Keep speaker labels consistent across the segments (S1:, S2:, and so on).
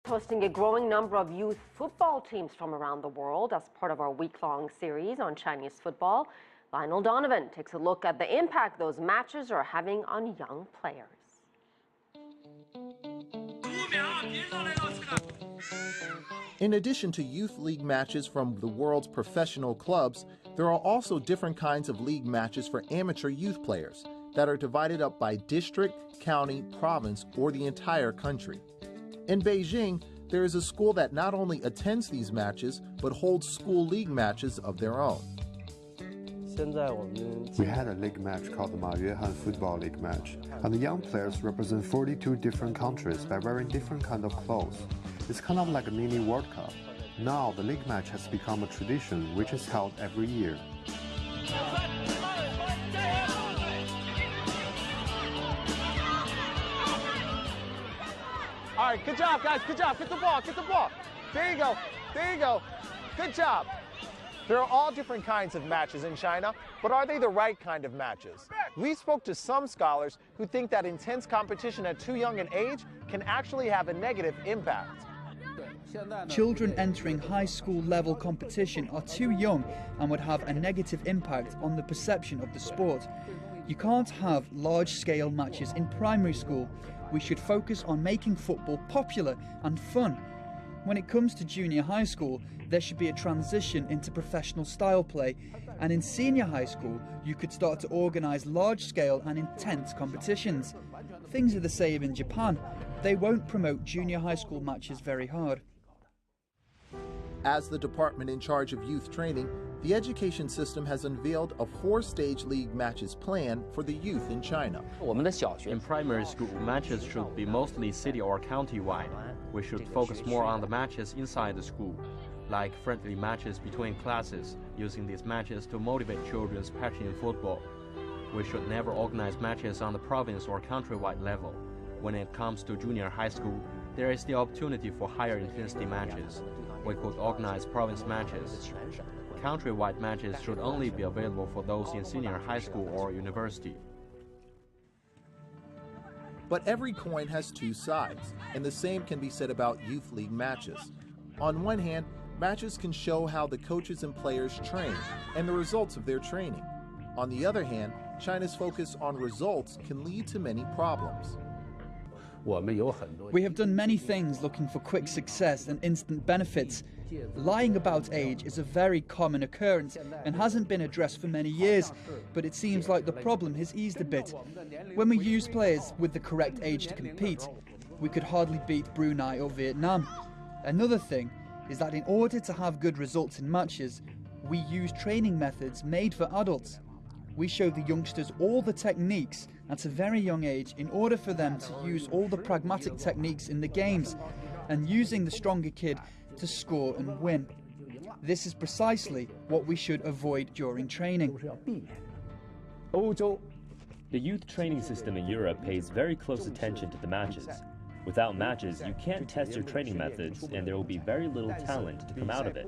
S1: hosting a growing number of youth football teams from around the world as part of our week-long series on Chinese football. Lionel Donovan takes a look at the impact those matches are having on young players.
S2: In addition to youth league matches from the world's professional clubs, there are also different kinds of league matches for amateur youth players that are divided up by district, county, province, or the entire country. In Beijing, there is a school that not only attends these matches, but holds school league matches of their own.
S3: We had a league match called the Ma Yuehan Football League match, and the young players represent 42 different countries by wearing different kind of clothes. It's kind of like a mini World Cup. Now the league match has become a tradition which is held every year.
S4: All right, good job, guys, good job. Get the ball, get the ball. There you go, there you go. Good job. There are all different kinds of matches in China, but are they the right kind of matches? We spoke to some scholars who think that intense competition at too young an age can actually have a negative impact.
S5: Children entering high school level competition are too young and would have a negative impact on the perception of the sport. You can't have large-scale matches in primary school. We should focus on making football popular and fun. When it comes to junior high school, there should be a transition into professional style play, and in senior high school, you could start to organize large-scale and intense competitions. Things are the same in Japan. They won't promote junior high school matches very hard.
S2: As the department in charge of youth training, the education system has unveiled a 4-stage league matches plan for the youth in China.
S6: In primary school, matches should be mostly city or county-wide. We should focus more on the matches inside the school, like friendly matches between classes, using these matches to motivate children's passion in football. We should never organize matches on the province or countrywide level. When it comes to junior high school, there is the opportunity for higher intensity matches. We could organize province matches. Countrywide matches should only be available for those in senior high school or university.
S2: But every coin has two sides, and the same can be said about youth league matches. On one hand, matches can show how the coaches and players train and the results of their training. On the other hand, China's focus on results can lead to many problems.
S5: We have done many things looking for quick success and instant benefits. Lying about age is a very common occurrence and hasn't been addressed for many years, but it seems like the problem has eased a bit. When we use players with the correct age to compete, we could hardly beat Brunei or Vietnam. Another thing is that in order to have good results in matches, we use training methods made for adults. We show the youngsters all the techniques at a very young age in order for them to use all the pragmatic techniques in the games and using the stronger kid to score and win. This is precisely what we should avoid during training.
S7: The youth training system in Europe pays very close attention to the matches. Without matches, you can't test your training methods and there will be very little talent to come out of it.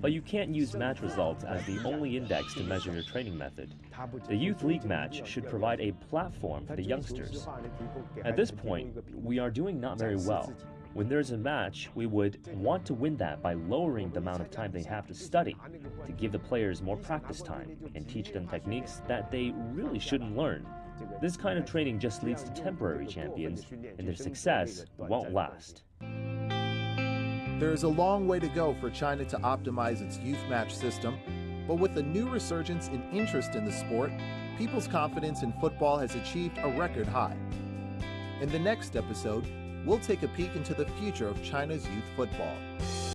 S7: But you can't use match results as the only index to measure your training method. The youth league match should provide a platform for the youngsters. At this point, we are doing not very well. When there's a match, we would want to win that by lowering the amount of time they have to study, to give the players more practice time and teach them techniques that they really shouldn't learn. This kind of training just leads to temporary champions, and their success won't last.
S2: There is a long way to go for China to optimize its youth match system, but with a new resurgence in interest in the sport, people's confidence in football has achieved a record high. In the next episode, we'll take a peek into the future of China's youth football.